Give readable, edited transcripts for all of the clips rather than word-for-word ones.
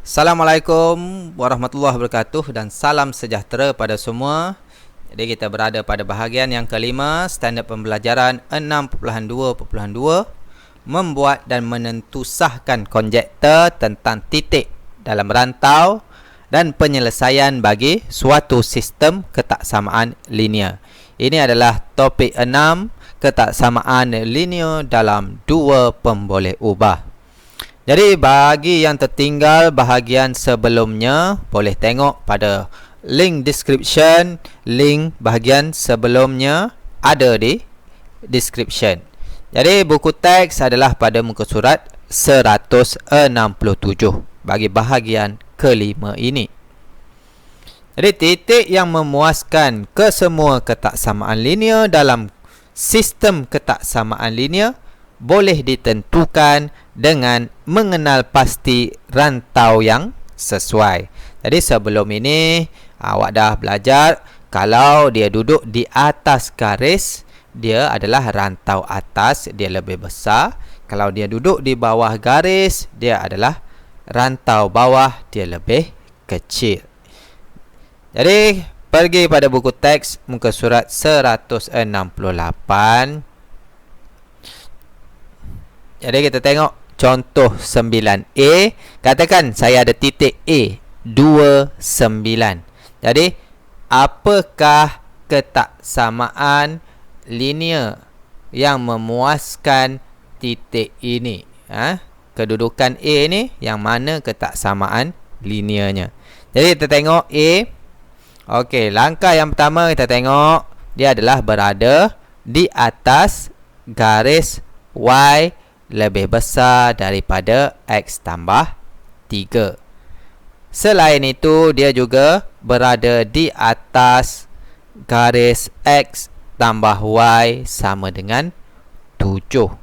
Assalamualaikum warahmatullahi wabarakatuh dan salam sejahtera pada semua. Jadi kita berada pada bahagian yang kelima, standard pembelajaran 6.2.2, membuat dan menentusahkan konjektor tentang titik dalam rantau dan penyelesaian bagi suatu sistem ketaksamaan linear. Ini adalah topik 6, ketaksamaan linear dalam dua pemboleh ubah. Jadi bagi yang tertinggal bahagian sebelumnya, boleh tengok pada link description. Link bahagian sebelumnya ada di description. Jadi buku teks adalah pada muka surat 167 bagi bahagian kelima ini. Jadi titik yang memuaskan kesemua ketaksamaan linear dalam sistem ketaksamaan linear boleh ditentukan dengan mengenal pasti rantau yang sesuai. Jadi sebelum ini awak dah belajar kalau dia duduk di atas garis, dia adalah rantau atas, dia lebih besar. Kalau dia duduk di bawah garis, dia adalah rantau bawah, dia lebih kecil. Jadi pergi pada buku teks muka surat 168. Jadi kita tengok contoh 9A. Katakan saya ada titik A 29. Jadi apakah ketaksamaan linear yang memuaskan titik ini? Kedudukan A ni yang mana ketaksamaan linearnya? Jadi kita tengok A. Okey, langkah yang pertama kita tengok dia adalah berada di atas garis Y lebih besar daripada X tambah 3. Selain itu, dia juga berada di atas garis X tambah Y sama dengan 7.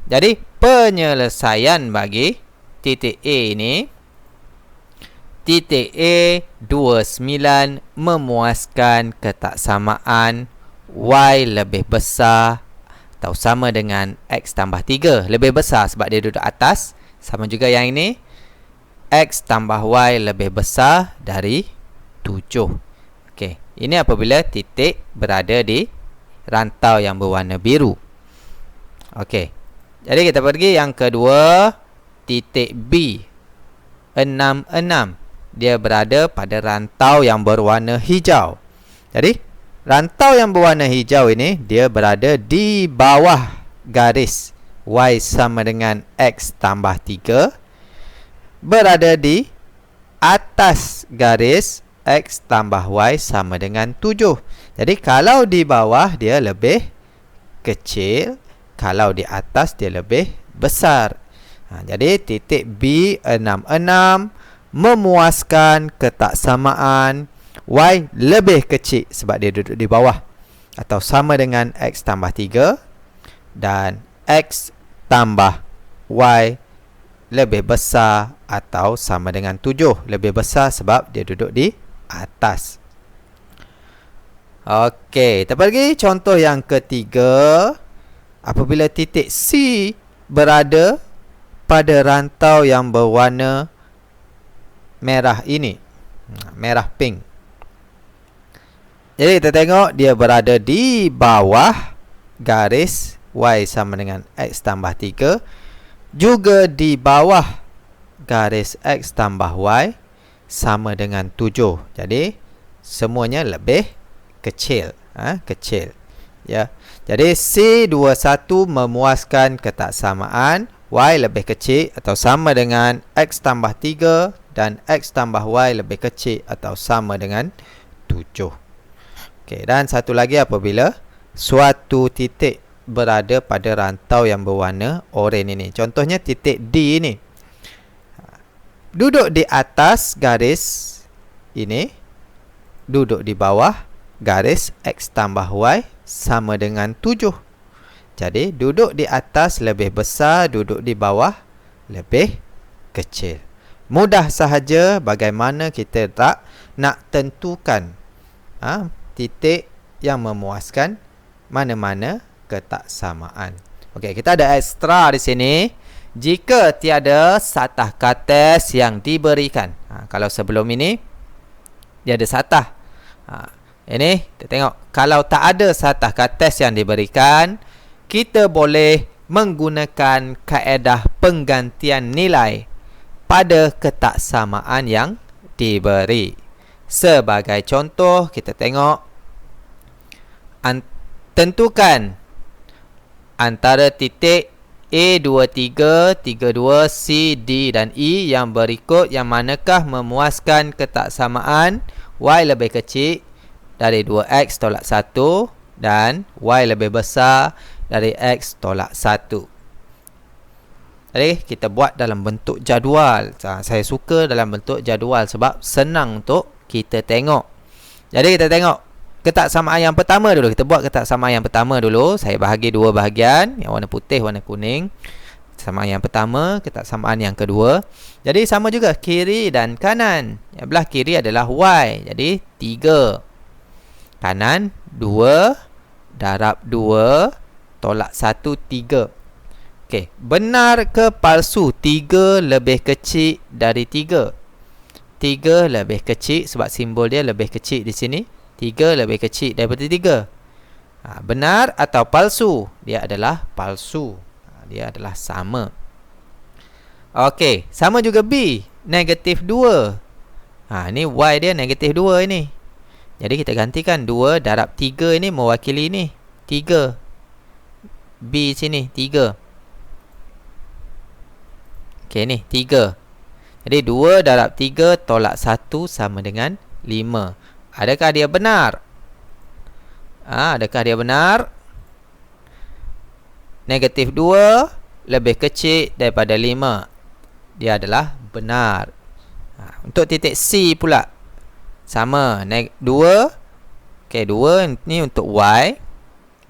Jadi, penyelesaian bagi titik A ini, titik A 29 memuaskan ketaksamaan Y lebih besar atau sama dengan X tambah 3. Lebih besar sebab dia duduk atas. Sama juga yang ini, X tambah Y lebih besar dari 7. Okey, ini apabila titik berada di rantau yang berwarna biru. Okey, jadi kita pergi yang kedua, titik B 66. Dia berada pada rantau yang berwarna hijau. Jadi rantau yang berwarna hijau ini dia berada di bawah garis Y sama dengan X tambah 3, berada di atas garis X tambah Y sama dengan 7. Jadi kalau di bawah dia lebih kecil, kalau di atas dia lebih besar. Jadi titik B66 memuaskan ketaksamaan Y lebih kecil sebab dia duduk di bawah atau sama dengan X tambah 3, dan X tambah Y lebih besar atau sama dengan 7. Lebih besar sebab dia duduk di atas. Okey, kita pergi contoh yang ketiga. Apabila titik C berada pada rantau yang berwarna merah ini, merah pink. Jadi kita tengok dia berada di bawah garis Y sama dengan X tambah 3, juga di bawah garis X tambah Y sama dengan 7. Jadi semuanya lebih kecil, kecil. Ya. Jadi C21 memuaskan ketaksamaan Y lebih kecil atau sama dengan X tambah 3 dan X tambah Y lebih kecil atau sama dengan 7. Okey, dan satu lagi apabila suatu titik berada pada rantau yang berwarna oranye ini. Contohnya titik D ini. Duduk di atas garis ini, duduk di bawah garis X tambah Y sama dengan 7. Jadi duduk di atas lebih besar, duduk di bawah lebih kecil. Mudah sahaja bagaimana kita nak tentukan titik yang memuaskan mana-mana ketaksamaan. Okey, kita ada ekstra di sini. jika tiada satah kates yang diberikan. Kalau sebelum ini dia ada satah. Ini kita tengok, kalau tak ada satah kates yang diberikan, kita boleh menggunakan kaedah penggantian nilai pada ketaksamaan yang diberi. Sebagai contoh, kita tengok, tentukan antara titik A23, 32, C, D dan E yang berikut yang manakah memuaskan ketaksamaan Y lebih kecil dari 2X tolak 1 dan Y lebih besar dari X tolak 1. Jadi kita buat dalam bentuk jadual. Saya suka dalam bentuk jadual sebab senang untuk kita tengok. Jadi kita tengok ketaksamaan yang pertama dulu. Kita buat ketaksamaan yang pertama dulu. Saya bahagi dua bahagian, yang warna putih, warna kuning. Ketaksamaan yang pertama, ketaksamaan yang kedua. Jadi sama juga kiri dan kanan. Yang belah kiri adalah Y. Jadi 3. Kanan 2 darab 2 tolak 1, 3. Okey, benar ke palsu 3 lebih kecil dari 3? 3 lebih kecil sebab simbol dia lebih kecil di sini. 3 lebih kecil daripada 3. Benar atau palsu? Dia adalah palsu. Dia adalah sama. Okey, sama juga B. Negatif 2. Ini Y dia negatif 2 ini. Jadi kita gantikan 2 darab 3 ini mewakili ni 3. B sini 3. Okey ni 3. Jadi 2 darab 3 tolak 1 sama dengan 5. Adakah dia benar? Adakah dia benar? Negatif 2 lebih kecil daripada 5. Dia adalah benar. Untuk titik C pula sama, 2. Okey, 2 ni untuk Y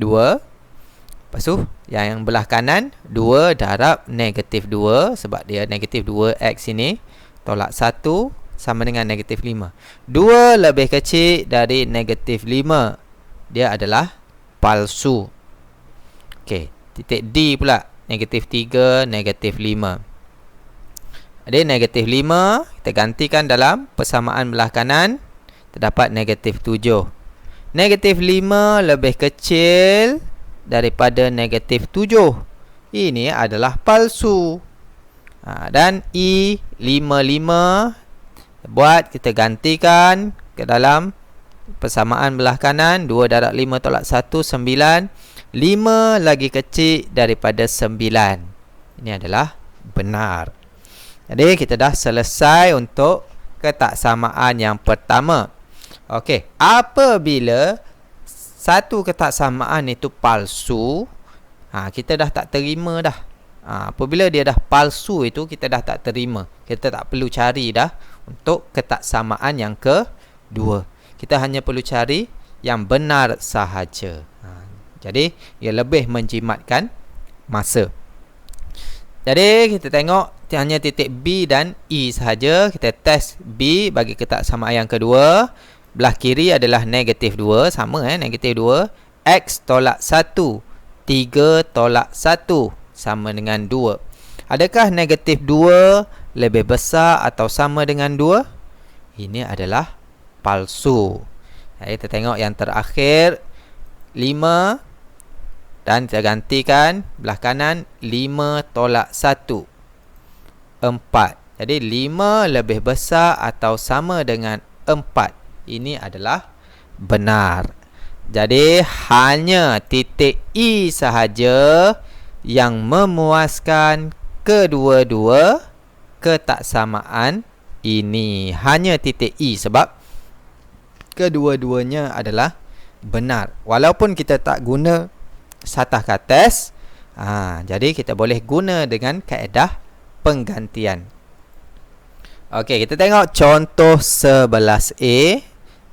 2. Lepas tu yang belah kanan 2 darab negatif 2 sebab dia negatif 2X ini tolak 1 sama dengan negatif 5. 2 lebih kecil dari negatif 5. Dia adalah palsu. Okey, titik D pula. Negatif 3, negatif 5. Jadi negatif 5 kita gantikan dalam persamaan belah kanan. Terdapat negatif 7. Negatif 5 lebih kecil daripada negatif 7. Ini adalah palsu. Dan E 55 buat kita gantikan ke dalam persamaan belah kanan. 2 darab 5 tolak 1, 9. 5 lagi kecil daripada 9. Ini adalah benar. Jadi kita dah selesai untuk ketaksamaan yang pertama. Okey, apabila satu ketaksamaan itu palsu, kita dah tak terima dah. Apabila dia dah palsu itu, kita dah tak terima. Kita tak perlu cari dah untuk ketaksamaan yang kedua. Kita hanya perlu cari yang benar sahaja. Jadi ia lebih menjimatkan masa. Jadi kita tengok hanya titik B dan E sahaja. Kita test B bagi ketaksamaan yang kedua. Belah kiri adalah negatif 2. Sama negatif 2. X tolak 1. 3 tolak 1 sama dengan 2. Adakah negatif 2 lebih besar atau sama dengan 2? Ini adalah palsu. Kita tengok yang terakhir 5. Dan kita gantikan belah kanan 5 tolak 1. 4. Jadi 5 lebih besar atau sama dengan 4. Ini adalah benar. Jadi hanya titik E sahaja yang memuaskan kedua-dua ketaksamaan ini. Hanya titik E sebab kedua-duanya adalah benar. Walaupun kita tak guna satah kates, jadi kita boleh guna dengan kaedah penggantian. Okey, kita tengok contoh 11A.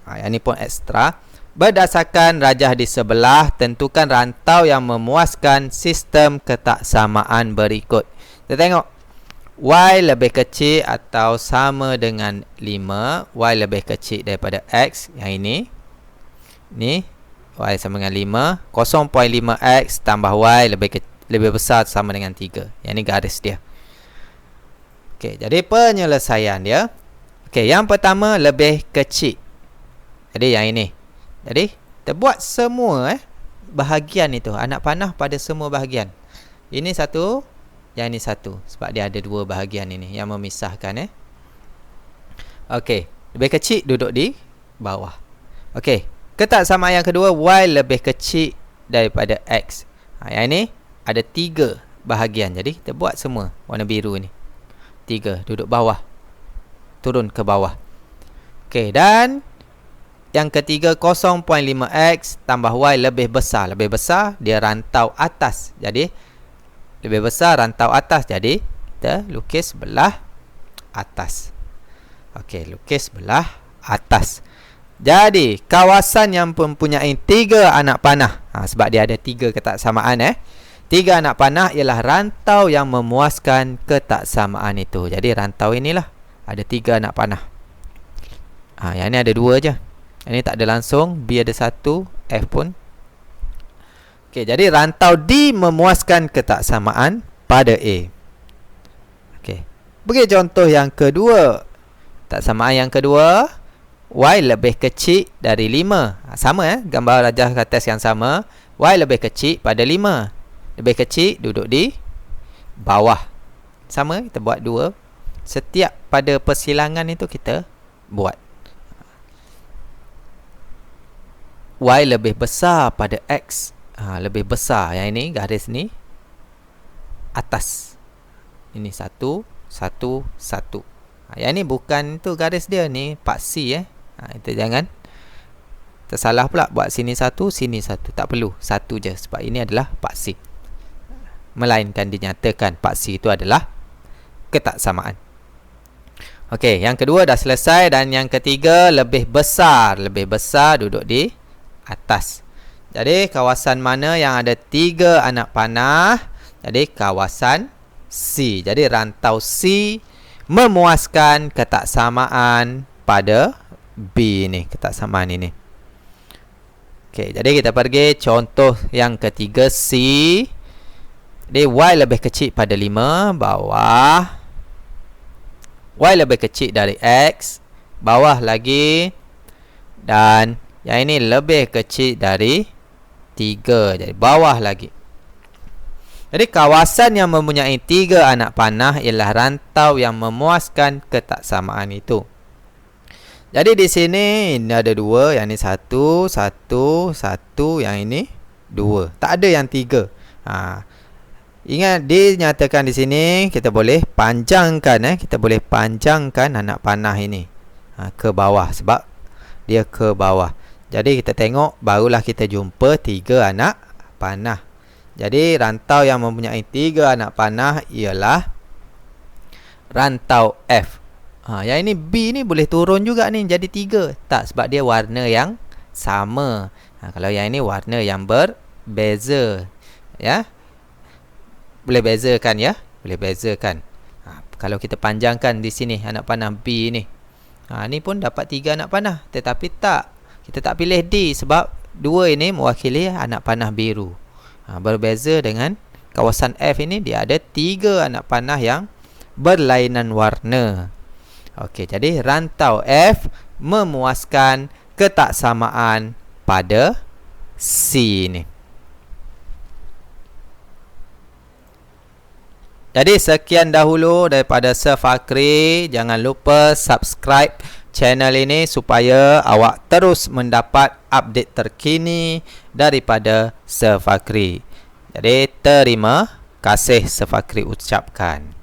Yang ni pun ekstra. Berdasarkan rajah di sebelah, tentukan rantau yang memuaskan sistem ketaksamaan berikut. Kita tengok Y lebih kecil atau sama dengan 5. Y lebih kecil daripada X. Yang ini. Ni Y sama dengan 5. 0.5X tambah Y lebih lebih besar sama dengan 3. Yang ni garis dia. Okey, jadi penyelesaian dia. Okey, yang pertama lebih kecil. Jadi yang ini. Jadi kita buat semua bahagian itu, anak panah pada semua bahagian. Ini satu, yang ini satu, sebab dia ada dua bahagian ini yang memisahkan. Okey, lebih kecil duduk di bawah. Okey, ketaksamaan yang kedua, Y lebih kecil daripada X. Yang ini ada 3 bahagian. Jadi kita buat semua warna biru ni. 3 duduk bawah, turun ke bawah. Okey, dan yang ketiga 0.5x tambah Y lebih besar. Lebih besar dia rantau atas. Jadi lebih besar rantau atas. Jadi kita lukis belah atas. Okey, lukis belah atas. Jadi kawasan yang mempunyai 3 anak panah. Sebab dia ada 3 ketaksamaan 3 anak panah ialah rantau yang memuaskan ketaksamaan itu. Jadi rantau inilah ada 3 anak panah. Yang ni ada 2 je. Yang ni tak ada langsung. B ada 1, F pun. Okey, jadi rantau D memuaskan ketaksamaan pada A. Okey. Bagi contoh yang kedua. Ketaksamaan yang kedua, Y lebih kecil dari 5. Sama gambar rajah ke atas yang sama. Y lebih kecil pada 5. Lebih kecil duduk di bawah. Sama, kita buat 2. Setiap pada persilangan itu kita buat. Y lebih besar pada X. Lebih besar. Yang ini garis ni atas. Ini 1, 1, 1. Yang ni bukan tu garis dia ni paksi itu jangan tersalah pula buat sini 1, sini 1. Tak perlu 1 je sebab ini adalah paksi. Melainkan dinyatakan paksi itu adalah ketaksamaan. Okey, yang kedua dah selesai dan yang ketiga lebih besar. Lebih besar duduk di atas. Jadi kawasan mana yang ada 3 anak panah? Jadi kawasan C. Jadi rantau C memuaskan ketaksamaan pada B ni, ketaksamaan ini. Okey, jadi kita pergi contoh yang ketiga C. Jadi Y lebih kecil pada 5, bawah. Y lebih kecil dari X, bawah lagi. Dan yang ini lebih kecil dari 3, jadi bawah lagi. Jadi kawasan yang mempunyai 3 anak panah ialah rantau yang memuaskan ketaksamaan itu. Jadi di sini ini ada 2, yang ini 1, 1, 1, yang ini 2. Tak ada yang 3. Ingat dinyatakan di sini kita boleh panjangkan kita boleh panjangkan anak panah ini ke bawah sebab dia ke bawah. Jadi kita tengok barulah kita jumpa 3 anak panah. Jadi rantau yang mempunyai 3 anak panah ialah rantau F. Yang ini B ni boleh turun juga ni jadi 3. Tak, sebab dia warna yang sama. Kalau yang ini warna yang berbeza. Ya. Boleh bezakan ya. Boleh bezakan. Kalau kita panjangkan di sini anak panah B ni. Ni pun dapat 3 anak panah. Tetapi tak. Kita tak pilih D sebab 2 ini mewakili anak panah biru. Berbeza dengan kawasan F ini, dia ada 3 anak panah yang berlainan warna. Okey, jadi rantau F memuaskan ketaksamaan pada C ini. Jadi sekian dahulu daripada Sir Fakri. Jangan lupa subscribe channel ini supaya awak terus mendapat update terkini daripada Sir Fakri. Jadi terima kasih Sir Fakri ucapkan.